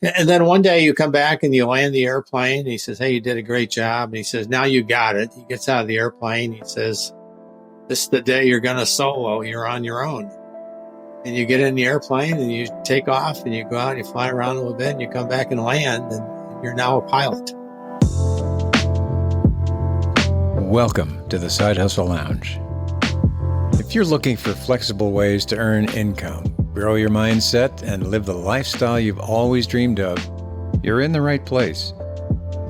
And then one day you come back and you land the airplane. And he says, "Hey, you did a great job." And he says, "Now you got it." He gets out of the airplane. He says, "This is the day you're going to solo. You're on your own." And you get in the airplane and you take off and you go out and you fly around a little bit and you come back and land and you're now a pilot. Welcome to the Sidehustle Lounge. If you're looking for flexible ways to earn income, grow your mindset, and live the lifestyle you've always dreamed of, you're in the right place.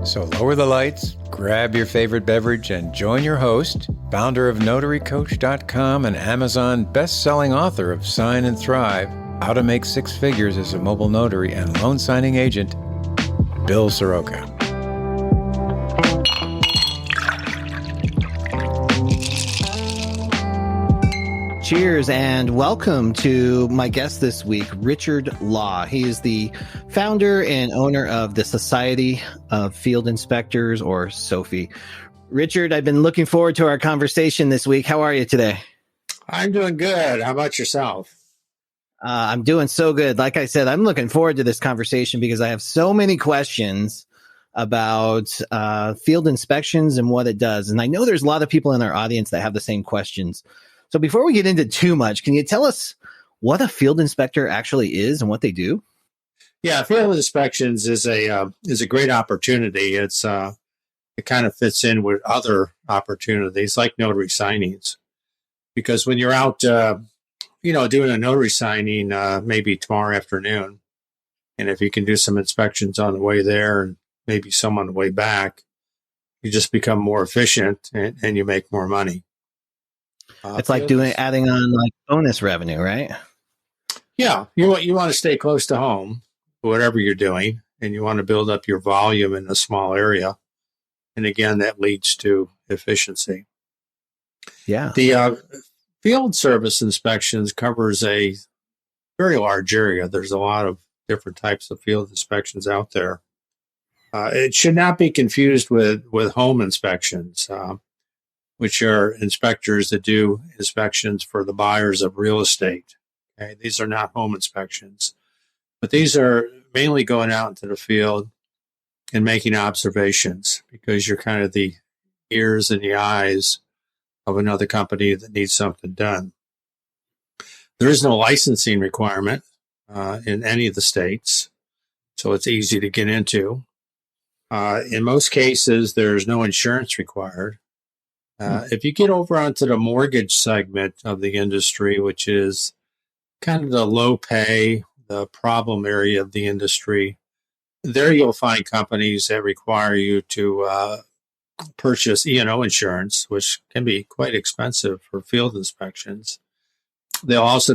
So lower the lights, grab your favorite beverage, and join your host, founder of NotaryCoach.com and Amazon best-selling author of Sign and Thrive, How to Make Six Figures as a Mobile Notary and Loan Signing Agent, Bill Soroka. Cheers and welcome to my guest this week, Richard Law. He is the founder and owner of the Society of Field Inspectors, or SOFI. Richard, I've been looking forward to our conversation this week. How are you today? I'm doing good. How about yourself? I'm doing so good. Like I said, I'm looking forward to this conversation because I have so many questions about field inspections and what it does. And I know there's a lot of people in our audience that have the same questions. So before we get into too much, can you tell us what a field inspector actually is and what they do? Yeah, field inspections is a great opportunity. It kind of fits in with other opportunities like notary signings, because when you're out, doing a notary signing maybe tomorrow afternoon, and if you can do some inspections on the way there and maybe some on the way back, you just become more efficient and you make more money. It's like adding on like bonus revenue, right? Yeah, you want to stay close to home, whatever you're doing, and you want to build up your volume in a small area. And again, that leads to efficiency. Yeah. The field service inspections covers a very large area. There's a lot of different types of field inspections out there. It should not be confused with home inspections, which are inspectors that do inspections for the buyers of real estate. Okay? These are not home inspections, but these are mainly going out into the field and making observations, because you're kind of the ears and the eyes of another company that needs something done. There is no licensing requirement in any of the states, so it's easy to get into. In most cases, there's no insurance required. If you get over onto the mortgage segment of the industry, which is kind of the low pay, the problem area of the industry, there you'll find companies that require you to purchase E&O insurance, which can be quite expensive for field inspections. They'll also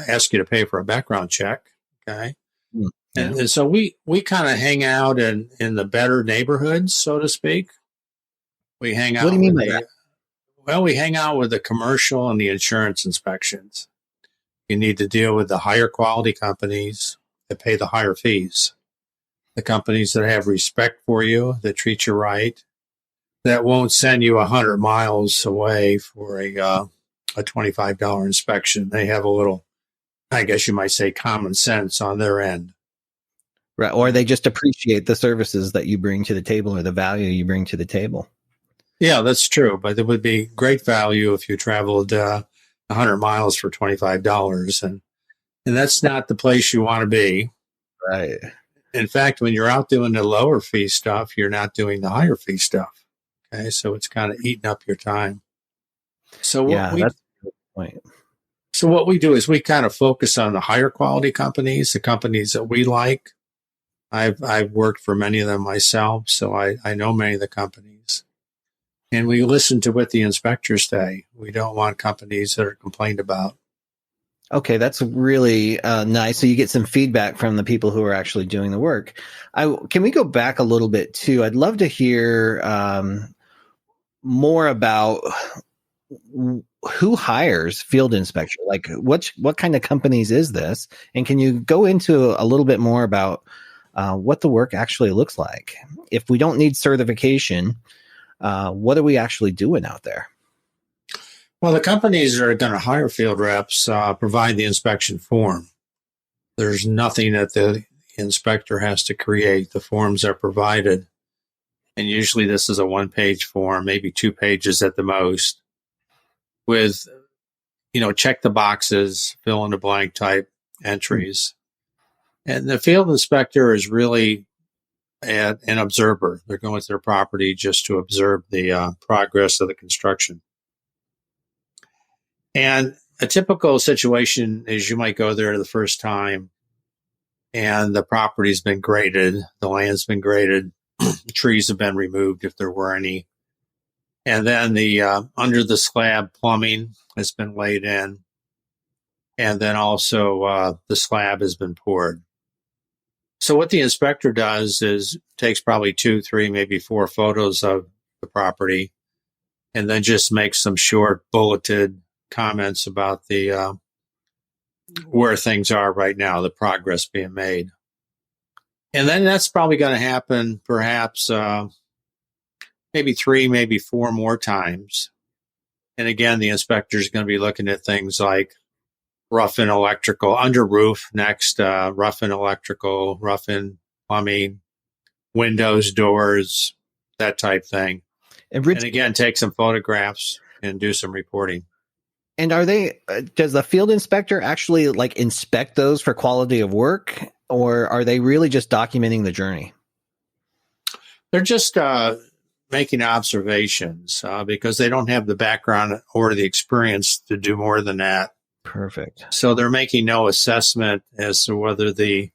ask you to pay for a background check. Okay. Yeah. And so we kind of hang out in the better neighborhoods, so to speak. We hang out. What do you mean by that? Well, we hang out with the commercial and the insurance inspections. You need to deal with the higher quality companies that pay the higher fees, the companies that have respect for you, that treat you right, that won't send you 100 miles away for a $25 inspection. They have a little, I guess you might say, common sense on their end. Right. Or they just appreciate the services that you bring to the table or the value you bring to the table. Yeah, that's true. But it would be great value if you traveled 100 miles for $25. And that's not the place you want to be. Right. In fact, when you're out doing the lower fee stuff, you're not doing the higher fee stuff. Okay. So it's kind of eating up your time. So that's a good point. So what we do is we kind of focus on the higher quality companies, the companies that we like. I've worked for many of them myself, so I know many of the companies. And we listen to what the inspectors say. We don't want companies that are complained about. Okay, that's really nice. So you get some feedback from the people who are actually doing the work. Can we go back a little bit too? I'd love to hear more about who hires field inspector. Like what kind of companies is this? And can you go into a little bit more about what the work actually looks like? If we don't need certification, what are we actually doing out there? Well, the companies that are going to hire field reps provide the inspection form. There's nothing that the inspector has to create. The forms are provided. And usually this is a 1-page form, maybe 2 pages at the most, with, check the boxes, fill in the blank type entries. And the field inspector is really an observer. They're going to their property just to observe the progress of the construction. And a typical situation is you might go there the first time and the property's been graded, the land's been graded, trees have been removed if there were any. And then the under the slab plumbing has been laid in. And then also the slab has been poured. So what the inspector does is takes probably 2, 3, maybe 4 photos of the property and then just makes some short bulleted comments about the where things are right now, the progress being made. And then that's probably going to happen perhaps maybe 3, maybe 4 more times. And again, the inspector is going to be looking at things like rough and electrical, under roof next, rough and electrical, rough and plumbing, windows, doors, that type thing. And again, take some photographs and do some reporting. And are they, does the field inspector actually like inspect those for quality of work, or are they really just documenting the journey? They're just making observations because they don't have the background or the experience to do more than that. Perfect. So they're making no assessment as to whether the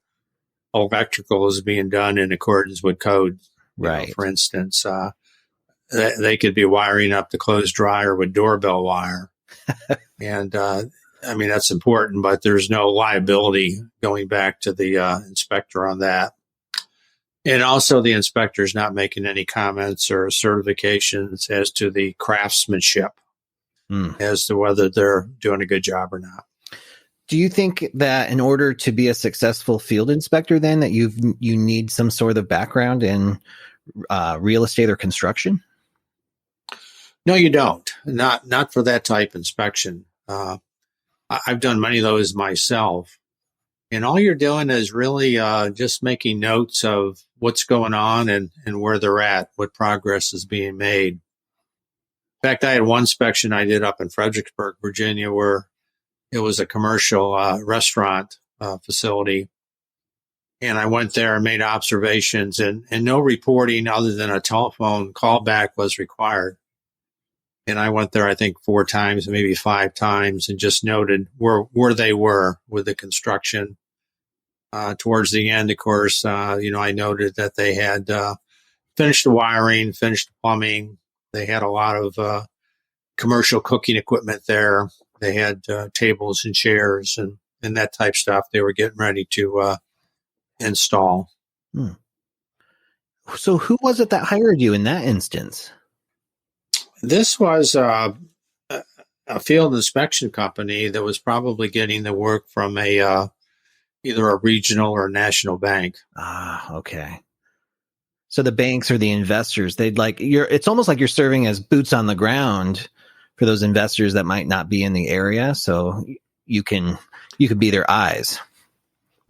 electrical is being done in accordance with code. Right. For instance, they could be wiring up the clothes dryer with doorbell wire. And that's important, but there's no liability going back to the inspector on that. And also the inspector is not making any comments or certifications as to the craftsmanship. As to whether they're doing a good job or not. Do you think that in order to be a successful field inspector, then that you need some sort of background in real estate or construction? No, you don't. Not for that type inspection. I've done many of those myself, and all you're doing is really just making notes of what's going on and where they're at, what progress is being made. In fact, I had one inspection I did up in Fredericksburg, Virginia, where it was a commercial restaurant facility. And I went there and made observations, and no reporting other than a telephone callback was required. And I went there, I think, 4 times, maybe 5 times, and just noted where they were with the construction. Towards the end, of course, I noted that they had finished the wiring, finished the plumbing. They had a lot of commercial cooking equipment there. They had tables and chairs and that type stuff they were getting ready to install. So who was it that hired you in that instance? This was a field inspection company that was probably getting the work from either a regional or national bank. Ah, okay. So the banks or the investors, it's almost like you're serving as boots on the ground for those investors that might not be in the area. So you could be their eyes,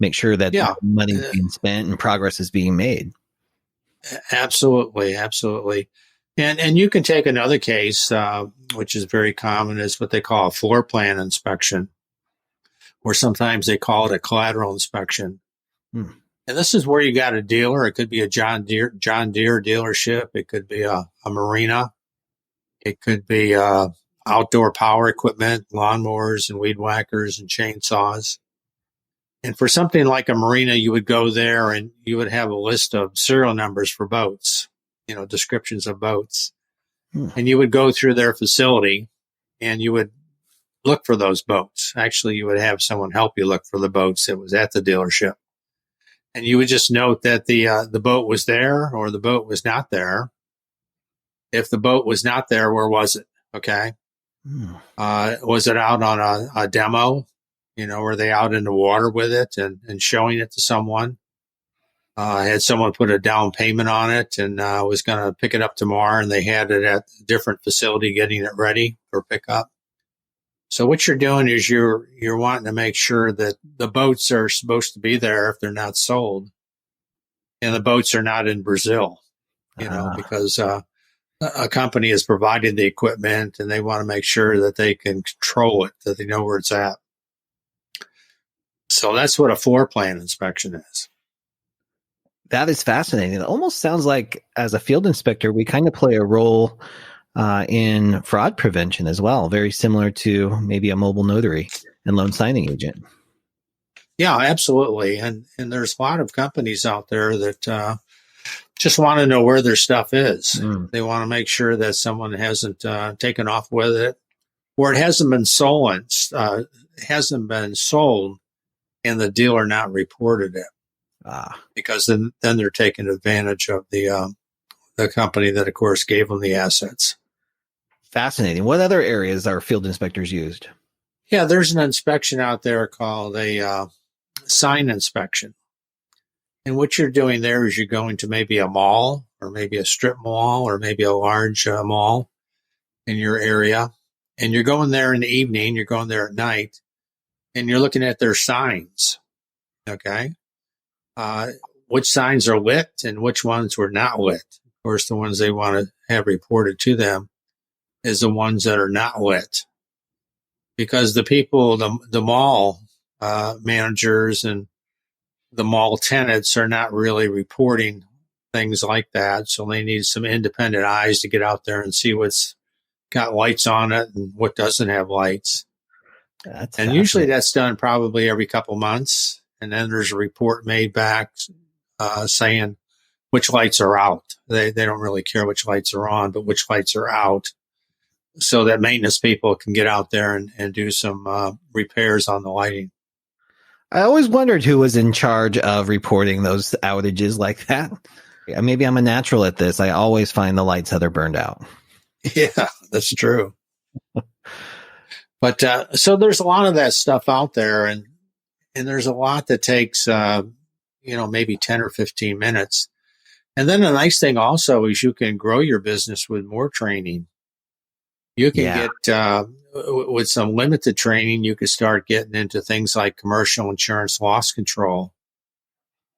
make sure that money is being spent and progress is being made. Absolutely. Absolutely. And you can take another case, which is very common, is what they call a floor plan inspection, or sometimes they call it a collateral inspection. And this is where you got a dealer. It could be a John Deere dealership. It could be a marina. It could be outdoor power equipment, lawnmowers and weed whackers and chainsaws. And for something like a marina, you would go there and you would have a list of serial numbers for boats, descriptions of boats. And you would go through their facility and you would look for those boats. Actually, you would have someone help you look for the boats that was at the dealership. And you would just note that the boat was there or the boat was not there. If the boat was not there, where was it? Okay. Was it out on a demo? Were they out in the water with it and showing it to someone? Had someone put a down payment on it and was going to pick it up tomorrow, and they had it at a different facility getting it ready for pickup? So what you're doing is you're wanting to make sure that the boats are supposed to be there if they're not sold, and the boats are not in Brazil, because a company is providing the equipment and they want to make sure that they can control it, that they know where it's at. So that's what a floor plan inspection is. That is fascinating. It almost sounds like as a field inspector, we kind of play a role in fraud prevention as well, very similar to maybe a mobile notary and loan signing agent. Yeah, absolutely. And there's a lot of companies out there that just want to know where their stuff is. They want to make sure that someone hasn't taken off with it, or it hasn't been sold, and the dealer not reported it. Because then they're taking advantage of the company that, of course, gave them the assets. Fascinating. What other areas are field inspectors used? Yeah, there's an inspection out there called a sign inspection. And what you're doing there is you're going to maybe a mall or maybe a strip mall or maybe a large mall in your area. And you're going there in the evening, you're going there at night, and you're looking at their signs. Okay. Which signs are lit and which ones were not lit. Of course, the ones they want to have reported to them is the ones that are not lit, because the people, the mall managers and the mall tenants are not really reporting things like that. So they need some independent eyes to get out there and see what's got lights on it and what doesn't have lights. And usually that's done probably every couple months. And then there's a report made back saying which lights are out. They don't really care which lights are on, but which lights are out, so that maintenance people can get out there and do some repairs on the lighting. I always wondered who was in charge of reporting those outages like that. Maybe I'm a natural at this. I always find the lights that are burned out. Yeah, that's true. But so there's a lot of that stuff out there, and there's a lot that takes, maybe 10 or 15 minutes. And then the nice thing also is you can grow your business with more training. You can get, with some limited training, you can start getting into things like commercial insurance loss control.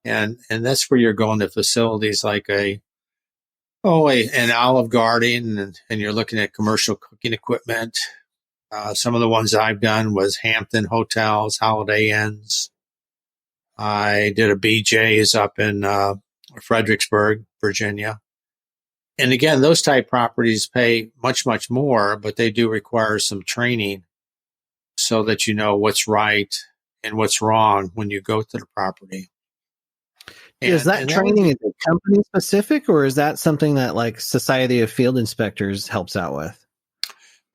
And that's where you're going to facilities like an Olive Garden, and you're looking at commercial cooking equipment. Some of the ones I've done was Hampton Hotels, Holiday Inns. I did a BJ's up in Fredericksburg, Virginia. And again, those type properties pay much, much more, but they do require some training so that you know what's right and what's wrong when you go to the property. Is that training is it company specific, or is that something that like Society of Field Inspectors helps out with?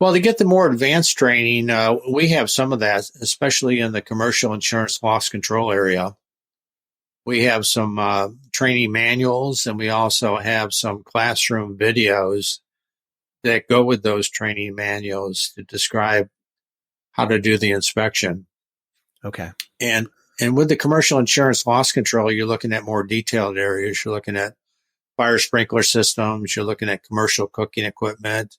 Well, to get the more advanced training, we have some of that, especially in the commercial insurance loss control area. We have some training manuals, and we also have some classroom videos that go with those training manuals to describe how to do the inspection. Okay. And with the commercial insurance loss control, you're looking at more detailed areas. You're looking at fire sprinkler systems. You're looking at commercial cooking equipment.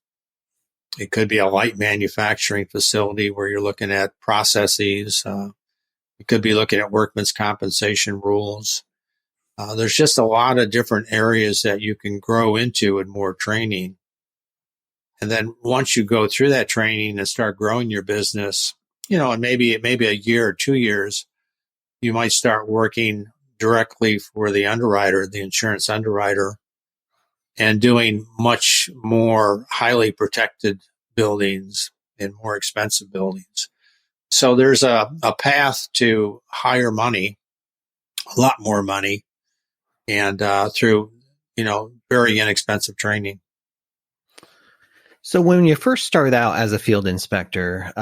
It could be a light manufacturing facility where you're looking at processes. You could be looking at workman's compensation rules. There's just a lot of different areas that you can grow into with more training. And then once you go through that training and start growing your business, and maybe a year or 2 years, you might start working directly for the underwriter, the insurance underwriter, and doing much more highly protected buildings and more expensive buildings. So there's a path to higher money, a lot more money, and through, very inexpensive training. So when you first start out as a field inspector,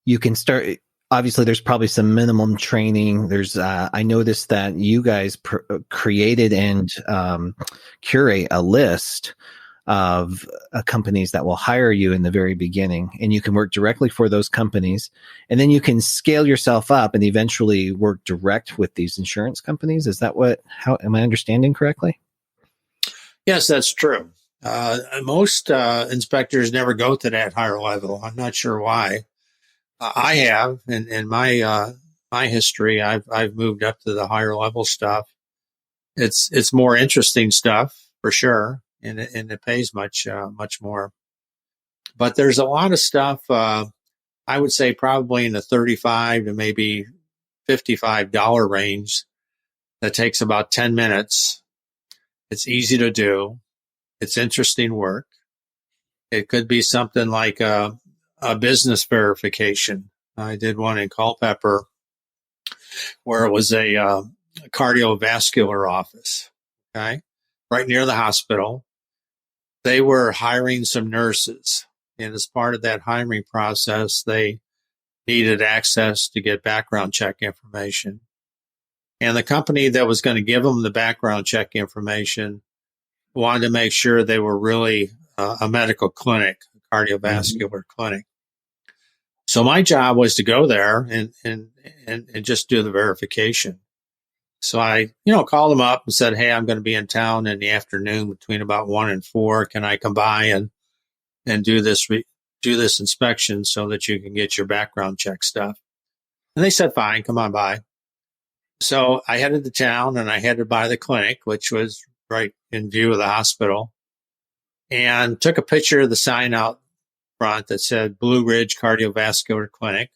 you can start, obviously there's probably some minimum training. There's, I noticed that you guys created and curate a list of companies that will hire you in the very beginning, and you can work directly for those companies, and then you can scale yourself up and eventually work direct with these insurance companies. Is that how am I understanding correctly? Yes, that's true. Most inspectors never go to that higher level. I'm not sure why. I have in my history. I've moved up to the higher level stuff. It's more interesting stuff for sure, and it pays much more. But there's a lot of stuff. I would say probably in the $35 to maybe $55 range. That takes about 10 minutes. It's easy to do. It's interesting work. It could be something like a business verification. I did one in Culpeper where it was a cardiovascular office, okay, right near the hospital. They were hiring some nurses. And as part of that hiring process, they needed access to get background check information. And the company that was going to give them the background check information wanted to make sure they were really a medical clinic, a cardiovascular clinic. So my job was to go there and just do the verification. So I, called them up and said, hey, I'm going to be in town in the afternoon between about 1 and 4. Can I come by and do this inspection so that you can get your background check stuff? And they said, fine, come on by. So I headed to town and I headed by the clinic, which was right in view of the hospital, and took a picture of the sign out front that said Blue Ridge Cardiovascular Clinic.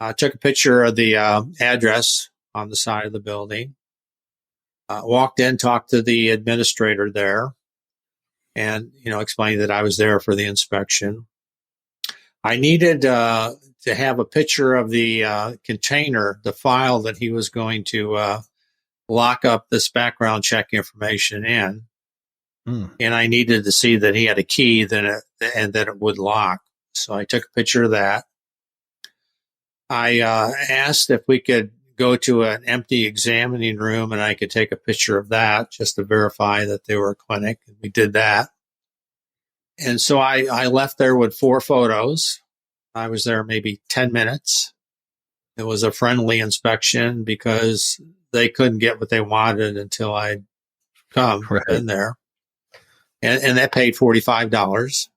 I took a picture of the address on the side of the building. Walked in, talked to the administrator there, and explained that I was there for the inspection. I needed to have a picture of the container, the file that he was going to lock up this background check information in. And I needed to see that he had a key and that it would lock. So I took a picture of that. I asked if we could go to an empty examining room and I could take a picture of that just to verify that they were a clinic. And we did that. And so I left there with 4 photos. I was there maybe 10 minutes. It was a friendly inspection because they couldn't get what they wanted until I'd come in there. And that paid $45.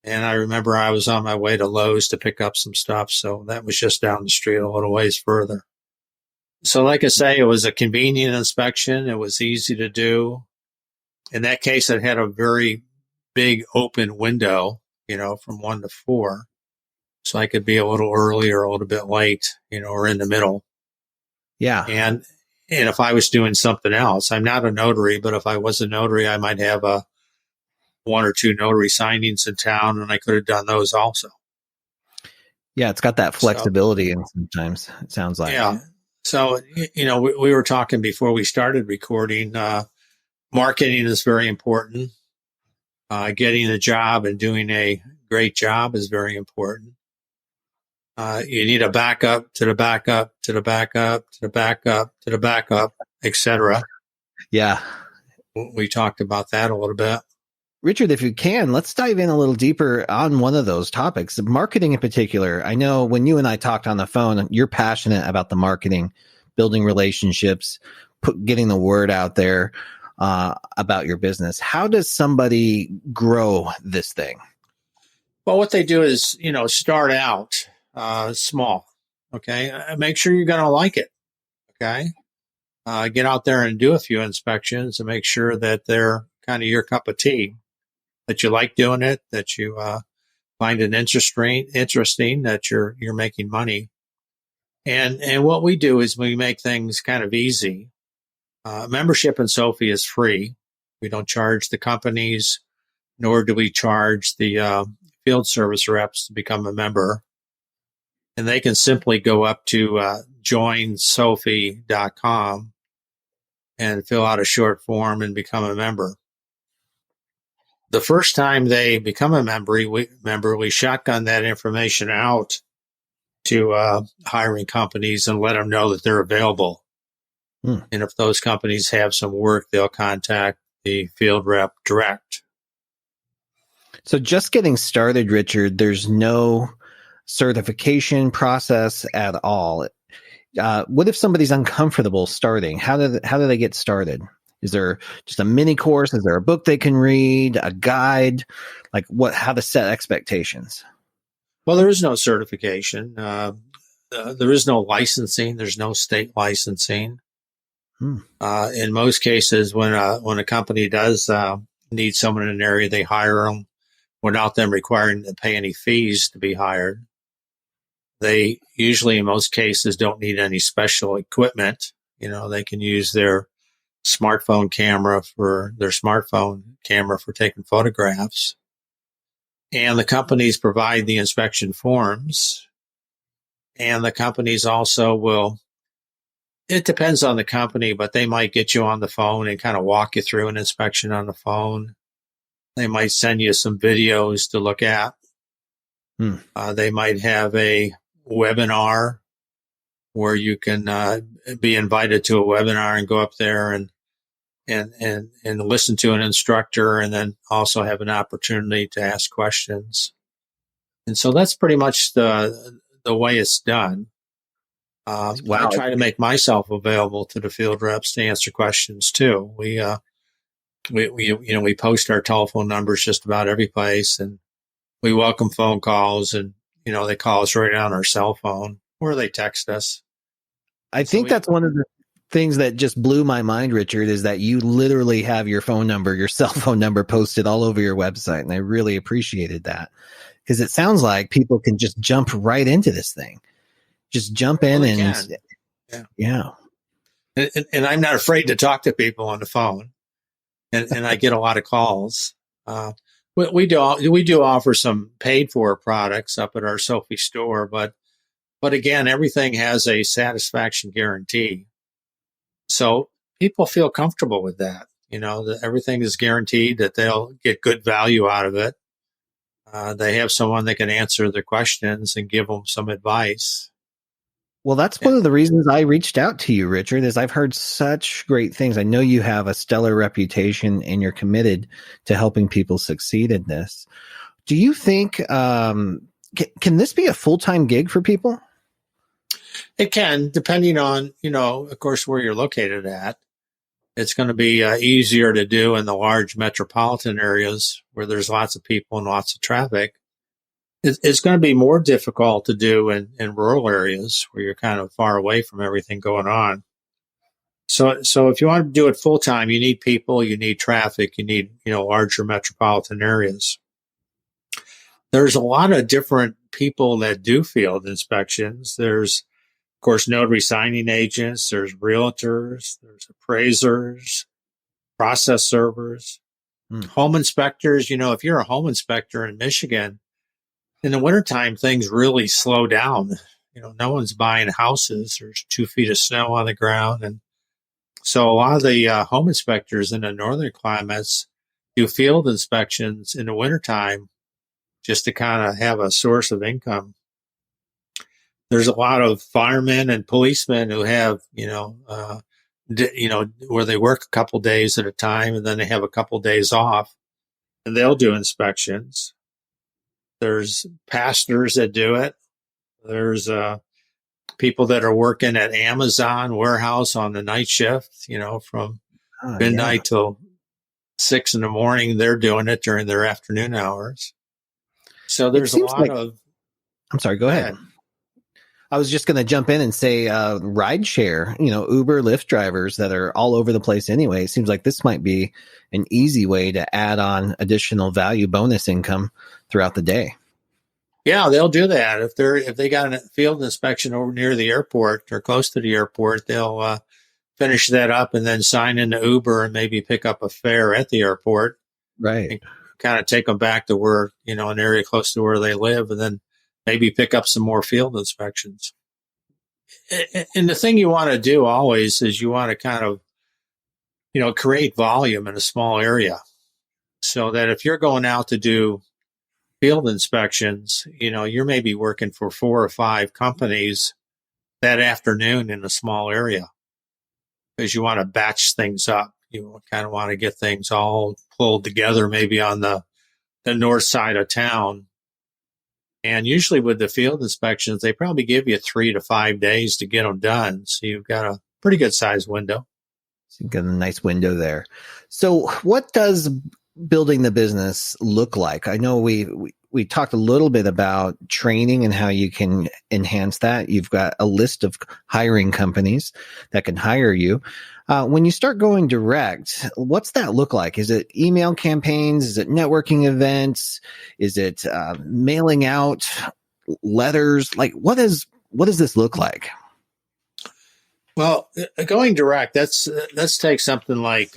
And I remember I was on my way to Lowe's to pick up some stuff. So that was just down the street a little ways further. So like I say, it was a convenient inspection. It was easy to do. In that case, it had a very big open window, from 1 to 4. So I could be a little early or a little bit late, or in the middle. Yeah. And if I was doing something else, I'm not a notary, but if I was a notary, I might have 1 or 2 notary signings in town, and I could have done those also. Yeah, it's got that flexibility, and sometimes it sounds like. Yeah. So, we were talking before we started recording. Marketing is very important. Getting a job and doing a great job is very important. You need a backup to the backup to the backup to the backup to the backup, etc. Yeah. We talked about that a little bit. Richard, if you can, let's dive in a little deeper on one of those topics, marketing in particular. I know when you and I talked on the phone, you're passionate about the marketing, building relationships, getting the word out there about your business. How does somebody grow this thing? Well, what they do is, start out small. Okay. Make sure you're going to like it. Okay. Get out there and do a few inspections and make sure that they're kind of your cup of tea, that you like doing it, that you find it interesting, that you're making money. And what we do is we make things kind of easy. Membership in Sophie is free. We don't charge the companies, nor do we charge the field service reps to become a member. And they can simply go up to joinsophie.com and fill out a short form and become a member. The first time they become a member, we shotgun that information out to hiring companies and let them know that they're available. And if those companies have some work, they'll contact the field rep direct. So just getting started, Richard, there's no certification process at all. What if somebody's uncomfortable starting? How do they get started? Is there just a mini course? Is there a book they can read, a guide? Like how to set expectations? Well, there is no certification. There is no licensing. There's no state licensing. In most cases, when a company does need someone in an area, they hire them without them requiring to pay any fees to be hired. They usually, in most cases, don't need any special equipment. They can use their smartphone camera for taking photographs. And the companies provide the inspection forms. And the companies also it depends on the company, but they might get you on the phone and kind of walk you through an inspection on the phone. They might send you some videos to look at. They might have a webinar where you can be invited to a webinar and go up there and listen to an instructor, and then also have an opportunity to ask questions. And so that's pretty much the way it's done. I try to make myself available to the field reps to answer questions too. We post our telephone numbers just about every place, and we welcome phone calls, and they call us right on our cell phone or they text us. I think that's one of the things that just blew my mind, Richard, is that you literally have your cell phone number posted all over your website. And I really appreciated that, because it sounds like people can just jump right into this thing. Just jump in Yeah. And I'm not afraid to talk to people on the phone, and I get a lot of calls. We do offer some paid for products up at our Sophie store, but again, everything has a satisfaction guarantee. So people feel comfortable with that. That everything is guaranteed, that they'll get good value out of it. They have someone that can answer their questions and give them some advice. Well, that's one of the reasons I reached out to you, Richard, is I've heard such great things. I know you have a stellar reputation and you're committed to helping people succeed in this. Do you think, can this be a full-time gig for people? It can, depending on, of course, where you're located at. It's going to be easier to do in the large metropolitan areas where there's lots of people and lots of traffic. It's going to be more difficult to do in rural areas where you're kind of far away from everything going on. So if you want to do it full time, you need people, you need traffic, you need, larger metropolitan areas. There's a lot of different people that do field inspections. There's, of course, notary signing agents, there's realtors, there's appraisers, process servers, home inspectors. If you're a home inspector in Michigan, in the wintertime, things really slow down. No one's buying houses. There's 2 feet of snow on the ground. And so a lot of the home inspectors in the northern climates do field inspections in the wintertime just to kind of have a source of income. There's a lot of firemen and policemen who have, where they work a couple days at a time and then they have a couple days off and they'll do inspections. There's pastors that do it. There's people that are working at Amazon warehouse on the night shift, from midnight till 6 a.m. They're doing it during their afternoon hours. So there's a lot of... I'm sorry, go ahead. I was just going to jump in and say ride share, Uber, Lyft drivers that are all over the place anyway. It seems like this might be an easy way to add on additional value bonus income throughout the day. Yeah, they'll do that. If they got a field inspection over near the airport or close to the airport, they'll finish that up and then sign into Uber and maybe pick up a fare at the airport. Right. And kind of take them back to where, an area close to where they live, and then maybe pick up some more field inspections. And the thing you want to do always is you want to kind of, create volume in a small area so that if you're going out to do field inspections, you're maybe working for 4 or 5 companies that afternoon in a small area because you want to batch things up. You kind of want to get things all pulled together, maybe on the north side of town. And usually with the field inspections, they probably give you 3 to 5 days to get them done. So you've got a pretty good size window. So you got a nice window there. So what does building the business look like? I know we talked a little bit about training and how you can enhance that. You've got a list of hiring companies that can hire you. When you start going direct, what's that look like? Is it email campaigns? Is it networking events? Is it mailing out letters? Like, what does this look like? Well, going direct, let's take something like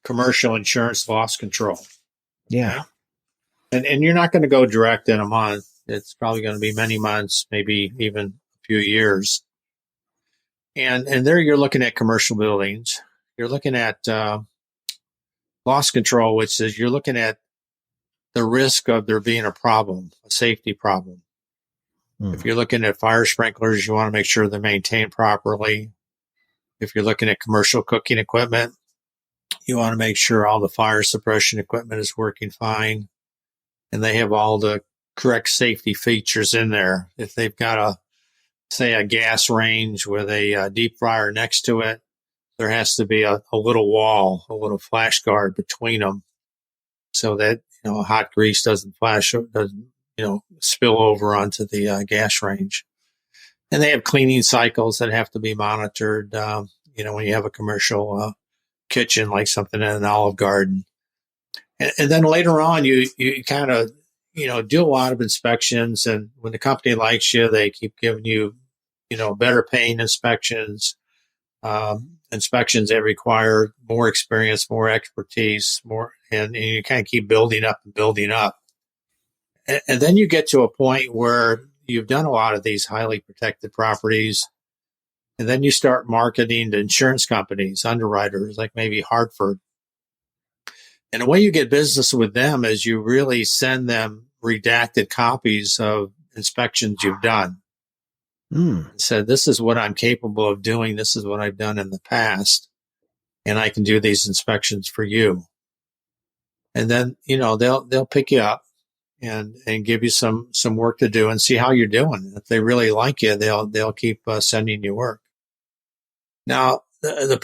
commercial insurance loss control. Yeah. And you're not going to go direct in a month. It's probably going to be many months, maybe even a few years. And there you're looking at commercial buildings. You're looking at loss control, which is you're looking at the risk of there being a problem, a safety problem. If you're looking at fire sprinklers, you want to make sure they're maintained properly. If you're looking at commercial cooking equipment, you want to make sure all the fire suppression equipment is working fine and they have all the correct safety features in there. If they've got a gas range with a deep fryer next to it, there has to be a little wall, a little flash guard between them so that, hot grease doesn't spill over onto the gas range. And they have cleaning cycles that have to be monitored, when you have a commercial kitchen, like something in an Olive Garden. And then later on, you kind of, do a lot of inspections. And when the company likes you, they keep giving you, better paying inspections, inspections that require more experience, more expertise, and you kind of keep building up and building up. And then you get to a point where you've done a lot of these highly protected properties. And then you start marketing to insurance companies, underwriters, like maybe Hartford. And the way you get business with them is you really send them redacted copies of inspections you've done. Said, this is what I'm capable of doing. This is what I've done in the past. And I can do these inspections for you. And then, they'll pick you up and give you some work to do and see how you're doing. If they really like you, they'll keep sending you work. Now, the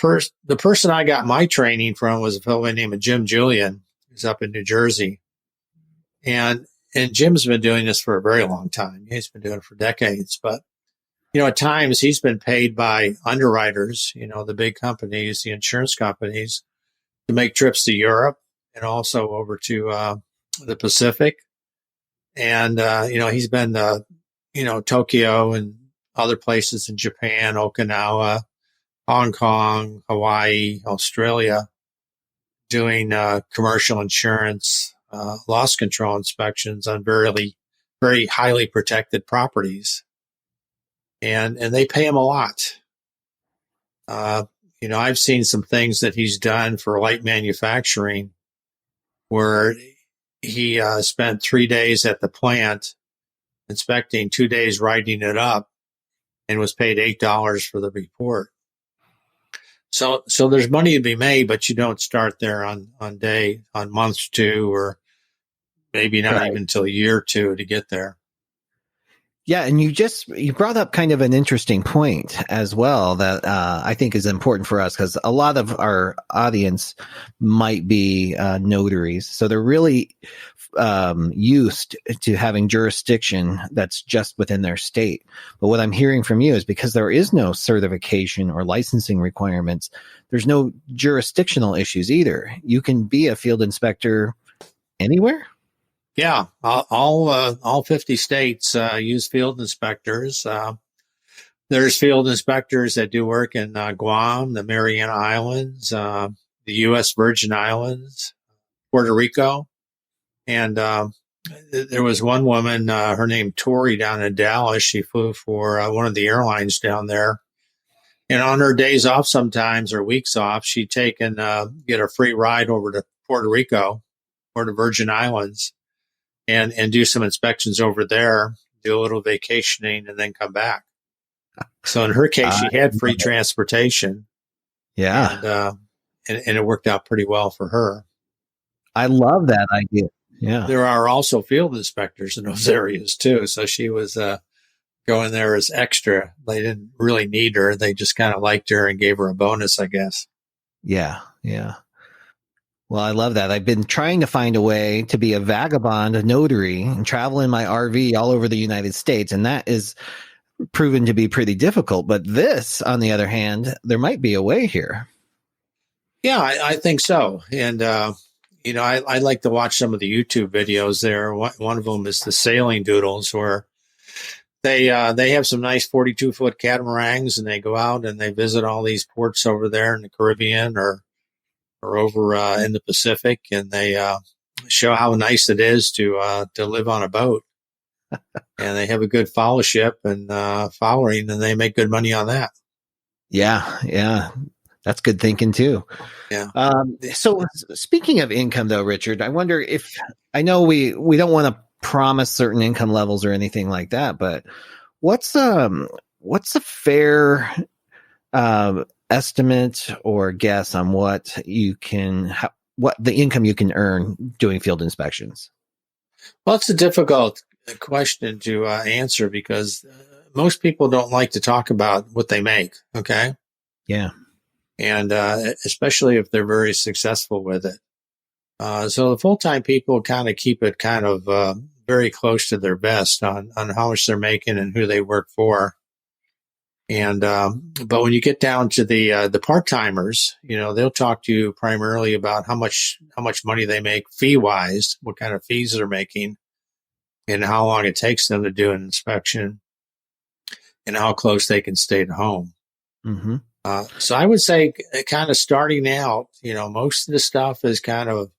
person I got my training from was a fellow named Jim Julian, who's up in New Jersey. And Jim's been doing this for a very long time. He's been doing it for decades. But, at times he's been paid by underwriters, the big companies, the insurance companies, to make trips to Europe and also over to the Pacific. And, he's been to, Tokyo and other places in Japan, Okinawa, Hong Kong, Hawaii, Australia, doing commercial insurance, loss control inspections on very, very highly protected properties. And they pay him a lot. I've seen some things that he's done for light manufacturing where he spent 3 days at the plant inspecting, 2 days writing it up, and was paid $8 for the report. So there's money to be made, but you don't start there on month 2 or maybe not even until year 2 to get there. Yeah, and you brought up kind of an interesting point as well that I think is important for us because a lot of our audience might be notaries, so they're really used to having jurisdiction that's just within their state. But what I'm hearing from you is because there is no certification or licensing requirements, there's no jurisdictional issues either. You can be a field inspector anywhere. Yeah, all 50 states use field inspectors. There's field inspectors that do work in Guam, the Mariana Islands, the U.S. Virgin Islands, Puerto Rico. And there was one woman, her name Tori, down in Dallas. She flew for one of the airlines down there. And on her days off sometimes or weeks off, she'd take and get a free ride over to Puerto Rico or the Virgin Islands. And do some inspections over there, do a little vacationing, and then come back. So in her case, she had free transportation. Yeah. And it worked out pretty well for her. I love that idea. Yeah. There are also field inspectors in those areas too. So she was going there as extra. They didn't really need her. They just kind of liked her and gave her a bonus, I guess. Yeah. Yeah. Well, I love that. I've been trying to find a way to be a vagabond, a notary, and travel in my RV all over the United States. And that is proven to be pretty difficult. But this, on the other hand, there might be a way here. Yeah, I think so. And, I like to watch some of the YouTube videos there. One of them is the Sailing Doodles, where they have some nice 42-foot catamarans, and they go out and they visit all these ports over there in the Caribbean or over in the Pacific, and they show how nice it is to live on a boat. And they have a good followership and following, and they make good money on that. Yeah, yeah. That's good thinking too. Yeah. So speaking of income though, Richard, I wonder if, I know we don't want to promise certain income levels or anything like that, but what's a fair estimate or guess on what the income you can earn doing field inspections? Well, it's a difficult question to answer because most people don't like to talk about what they make. Okay. Yeah. And especially if they're very successful with it. So the full-time people kind of keep it kind of very close to their vest on how much they're making and who they work for. And but when you get down to the part-timers, they'll talk to you primarily about how much money they make fee-wise, what kind of fees they're making, and how long it takes them to do an inspection, and how close they can stay to home. Mm-hmm. So I would say kind of starting out, most of the stuff is kind of,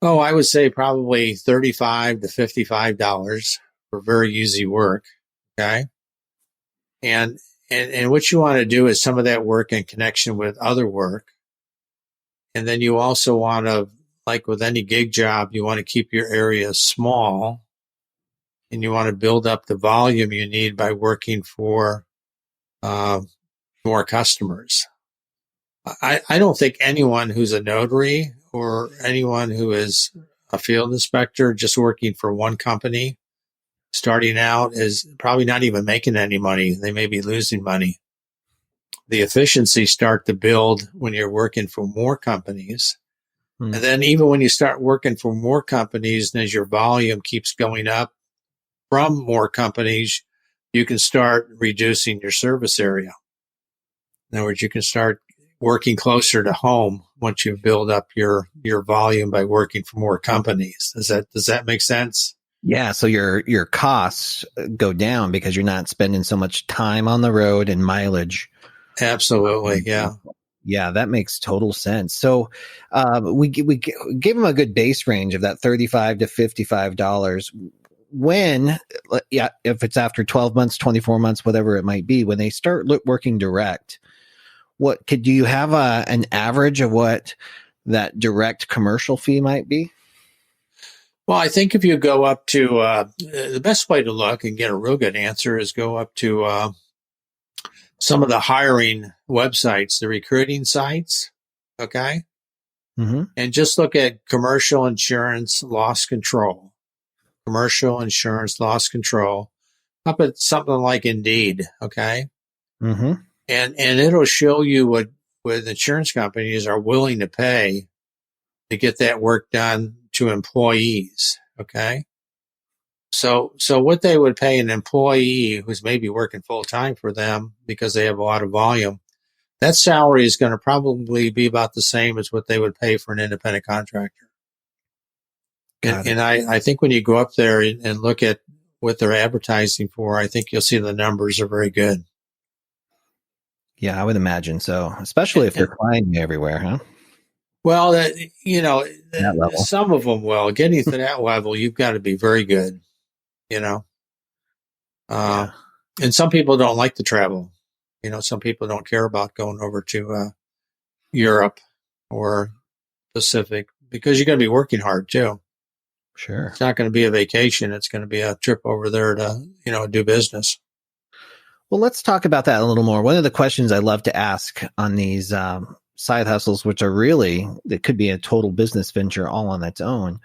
I would say probably $35 to $55 for very easy work. Okay. And what you want to do is some of that work in connection with other work. And then you also want to, like with any gig job, you want to keep your area small, and you want to build up the volume you need by working for, more customers. I don't think anyone who's a notary or anyone who is a field inspector just working for one company starting out is probably not even making any money. They may be losing money. The efficiencies start to build when you're working for more companies. And then even when you start working for more companies, and as your volume keeps going up from more companies, you can start reducing your service area. In other words, you can start working closer to home once you build up your volume by working for more companies. Does that make sense? Yeah. So your costs go down because you're not spending so much time on the road and mileage. Absolutely. Yeah. Yeah, that makes total sense. So we gave them a good base range of that $35 to $55. When, if it's after 12 months, 24 months, whatever it might be, when they start working direct, do you have an average of what that direct commercial fee might be? Well, I think if you go up to, the best way to look and get a real good answer is go up to some of the hiring websites, the recruiting sites, okay? Mm-hmm. And just look at commercial insurance loss control, up at something like Indeed, okay? Mm-hmm. And it'll show you what insurance companies are willing to pay to get that work done to employees. Okay. So what they would pay an employee who's maybe working full time for them because they have a lot of volume, that salary is going to probably be about the same as what they would pay for an independent contractor. And I think when you go up there and look at what they're advertising for, I think you'll see the numbers are very good. Yeah, I would imagine so, especially if they're flying everywhere, huh? Well, some of them will. Getting to that level, you've got to be very good, And some people don't like to travel. Some people don't care about going over to Europe or Pacific because you're going to be working hard too. Sure. It's not going to be a vacation. It's going to be a trip over there to, do business. Well, let's talk about that a little more. One of the questions I love to ask on these side hustles, which are it could be a total business venture all on its own,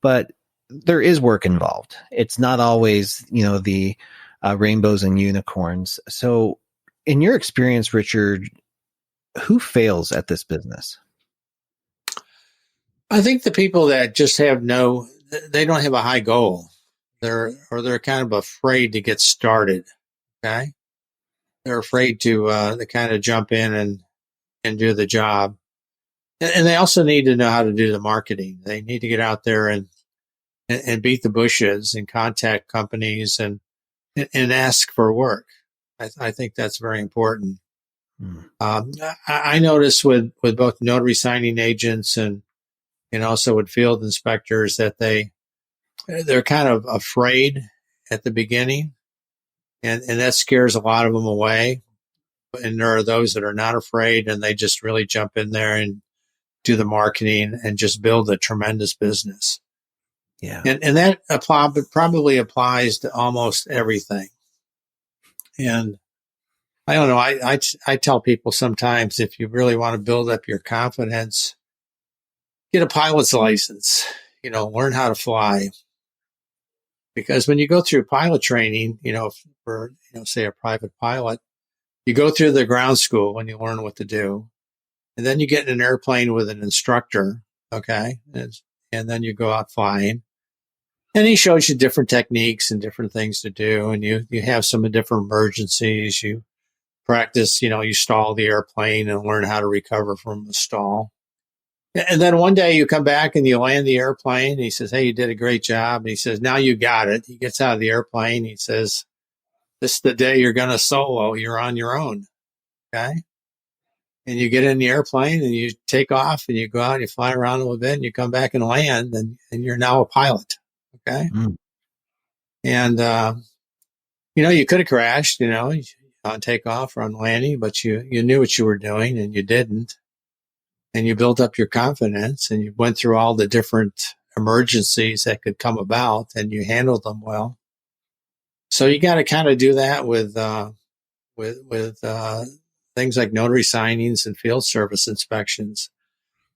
but there is work involved. It's not always, the rainbows and unicorns. So in your experience, Richard, who fails at this business? I think the people that just they don't have a high goal. They're kind of afraid to get started. Okay. They're afraid to kind of jump in and do the job. And they also need to know how to do the marketing. They need to get out there and beat the bushes and contact companies and ask for work. I think that's very important. I notice with both notary signing agents and also with field inspectors that they're kind of afraid at the beginning, and that scares a lot of them away. And there are those that are not afraid, and they just really jump in there and do the marketing and just build a tremendous business. Yeah. And that probably applies to almost everything. And I don't know, I tell people sometimes, if you really want to build up your confidence, get a pilot's license, learn how to fly. Because when you go through pilot training, for, say a private pilot, you go through the ground school and you learn what to do. And then you get in an airplane with an instructor. Okay. And then you go out flying. And he shows you different techniques and different things to do. And you have some different emergencies. You practice, you stall the airplane and learn how to recover from the stall. And then one day you come back and you land the airplane. And he says, "Hey, you did a great job." And he says, "Now you got it." He gets out of the airplane. He says, "This is the day you're going to solo. You're on your own." Okay. And you get in the airplane and you take off and you go out and you fly around a little bit and you come back and land and you're now a pilot. Okay. And, you could have crashed, on takeoff or on landing, but you knew what you were doing and you didn't. And you built up your confidence and you went through all the different emergencies that could come about and you handled them well. So you got to kind of do that with things like notary signings and field service inspections.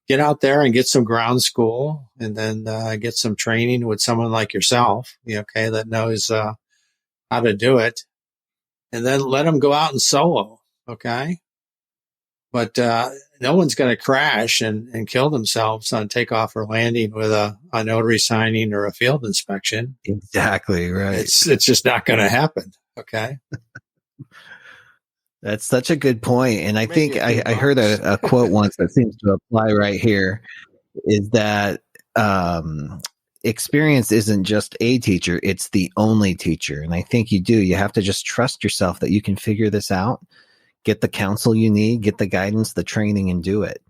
Get out there and get some ground school and then get some training with someone like yourself, that knows how to do it. And then let them go out and solo, okay? But no one's going to crash and kill themselves on takeoff or landing with a notary signing or a field inspection. Exactly right. It's just not going to happen, okay? That's such a good point. And I think I heard a quote once that seems to apply right here, is that experience isn't just a teacher, it's the only teacher. And I think you have to just trust yourself that you can figure this out, get the counsel you need, get the guidance, the training, and do it.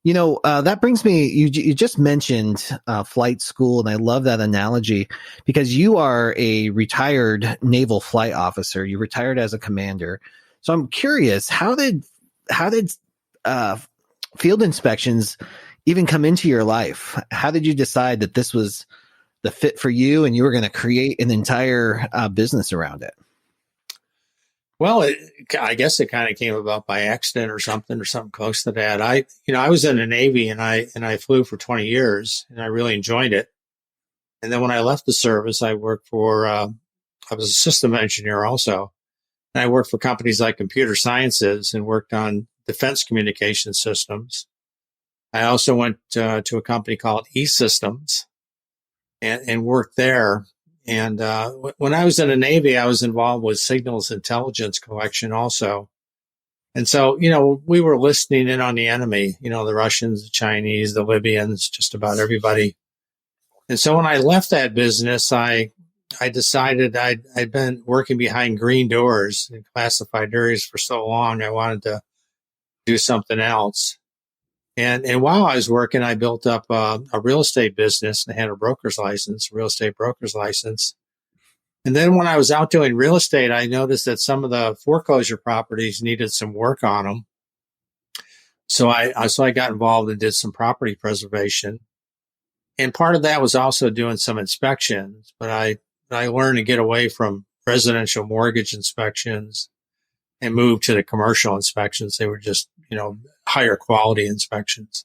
That brings me, you just mentioned flight school, and I love that analogy because you are a retired naval flight officer. You retired as a commander. So I'm curious, how did field inspections even come into your life? How did you decide that this was the fit for you and you were going to create an entire business around it? Well, I guess it kind of came about by accident or something close to that. I was in the Navy and I flew for 20 years and I really enjoyed it. And then when I left the service, I worked I was a system engineer also. And I worked for companies like Computer Sciences and worked on defense communication systems. I also went to a company called E-Systems and worked there. And when I was in the Navy, I was involved with signals intelligence collection also. And so, we were listening in on the enemy, the Russians, the Chinese, the Libyans, just about everybody. And so when I left that business, I decided I'd been working behind green doors in classified areas for so long. I wanted to do something else. And while I was working, I built up a real estate business and had a real estate broker's license. And then when I was out doing real estate, I noticed that some of the foreclosure properties needed some work on them. So I got involved and did some property preservation. And part of that was also doing some inspections, but I learned to get away from residential mortgage inspections and move to the commercial inspections. They were just, higher quality inspections.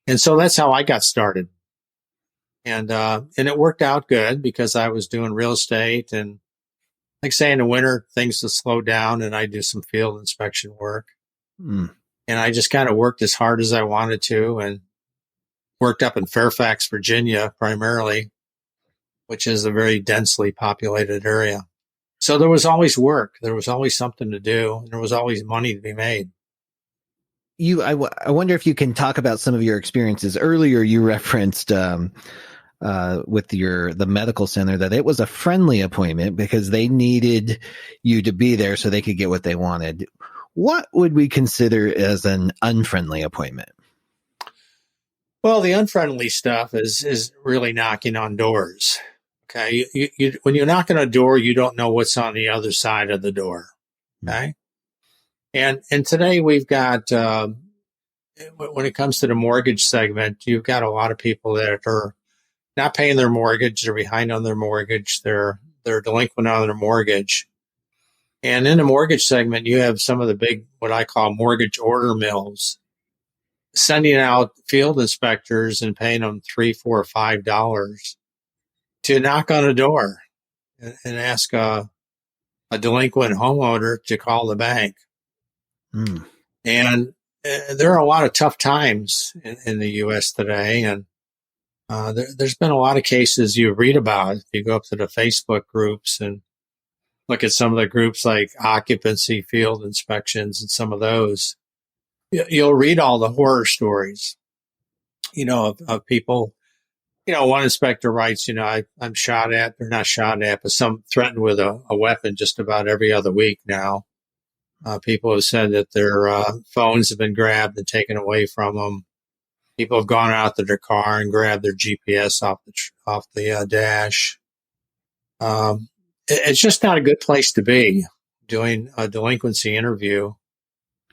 And so that's how I got started. And it worked out good because I was doing real estate and like say in the winter, things will slow down and I do some field inspection work. And I just kind of worked as hard as I wanted to, and worked up in Fairfax, Virginia, primarily, which is a very densely populated area. So there was always work. There was always something to do. And there was always money to be made. I wonder if you can talk about some of your experiences. Earlier, you referenced with the medical center that it was a friendly appointment because they needed you to be there so they could get what they wanted. What would we consider as an unfriendly appointment? Well, the unfriendly stuff is really knocking on doors. Okay. You when you're knocking on a door, you don't know what's on the other side of the door. Okay. And today we've got, when it comes to the mortgage segment, you've got a lot of people that are not paying their mortgage. They're behind on their mortgage. They're delinquent on their mortgage. And in the mortgage segment, you have some of the big, what I call mortgage order mills, sending out field inspectors and paying them $3, $4, $5 to knock on a door and ask a delinquent homeowner to call the bank. And there are a lot of tough times in the U.S. today. And there's been a lot of cases you read about. If you go up to the Facebook groups and look at some of the groups like occupancy field inspections and some of those, you'll read all the horror stories, of people. One inspector writes, I'm shot at, or not shot at, but some threatened with a weapon just about every other week now. People have said that their phones have been grabbed and taken away from them. People have gone out to their car and grabbed their GPS off the dash. It's just not a good place to be doing a delinquency interview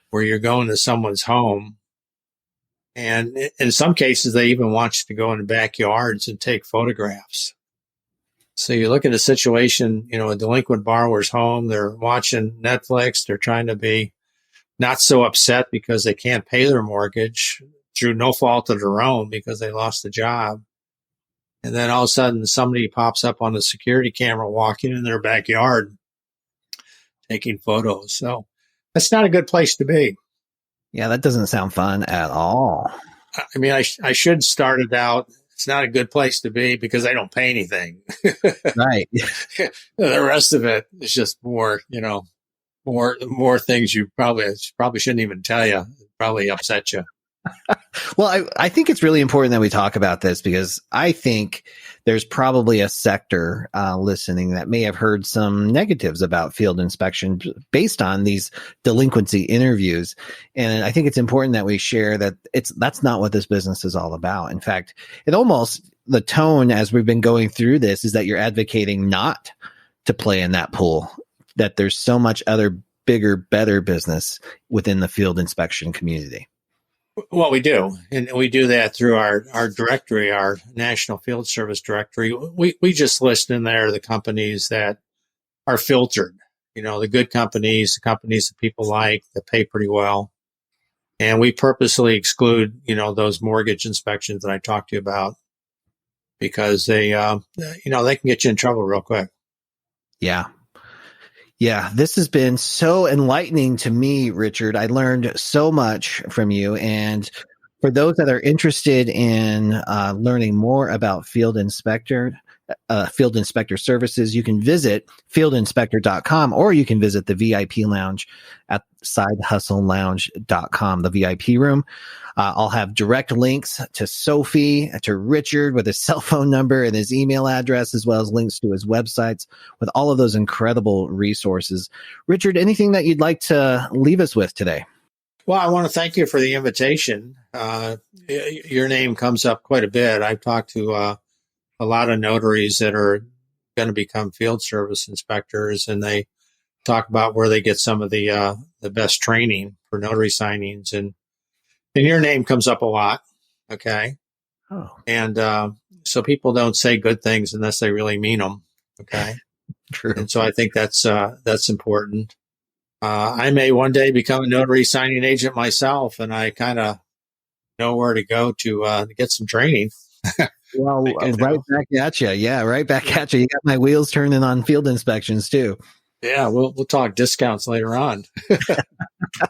where you're going to someone's home. And in some cases, they even want you to go in the backyards and take photographs. So you look at a situation, a delinquent borrower's home, they're watching Netflix, they're trying to be not so upset because they can't pay their mortgage through no fault of their own because they lost a job. And then all of a sudden somebody pops up on the security camera walking in their backyard taking photos. So that's not a good place to be. Yeah, that doesn't sound fun at all. I mean, I should start it out. It's not a good place to be because I don't pay anything. Right. The rest of it is just more things you probably shouldn't even tell you. It probably upset you. Well, I think it's really important that we talk about this because I think there's probably a sector listening that may have heard some negatives about field inspection based on these delinquency interviews. And I think it's important that we share that that's not what this business is all about. In fact, the tone as we've been going through this is that you're advocating not to play in that pool, that there's so much other bigger, better business within the field inspection community. Well, we do. And we do that through our directory, our National Field Service Directory. We just list in there the companies that are filtered, the good companies, the companies that people like, that pay pretty well. And we purposely exclude, those mortgage inspections that I talked to you about because they can get you in trouble real quick. Yeah. Yeah, this has been so enlightening to me, Richard. I learned so much from you. And for those that are interested in learning more about field inspector services, you can visit fieldinspector.com or you can visit the VIP lounge at sidehustlelounge.com, the VIP room. I'll have direct links to Sophie, to Richard with his cell phone number and his email address, as well as links to his websites with all of those incredible resources. Richard, anything that you'd like to leave us with today? Well, I want to thank you for the invitation. Your name comes up quite a bit. I've talked to a lot of notaries that are going to become field service inspectors, and they talk about where they get some of the best training for notary signings, and your name comes up a lot. Okay. Oh. And so people don't say good things unless they really mean them. Okay. True. And so I think that's important. I may one day become a notary signing agent myself, and I kind of know where to go to get some training. Well, right back at you. Yeah, right back at you. You got my wheels turning on field inspections too. Yeah, we'll talk discounts later on.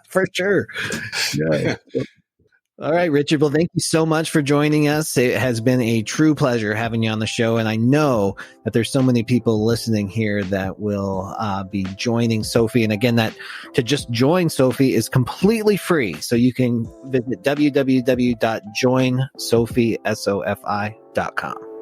For sure. Yeah. All right, Richard. Well, thank you so much for joining us. It has been a true pleasure having you on the show. And I know that there's so many people listening here that will be joining Sophie. And again, that to just join Sophie is completely free. So you can visit www.joinsophie.com.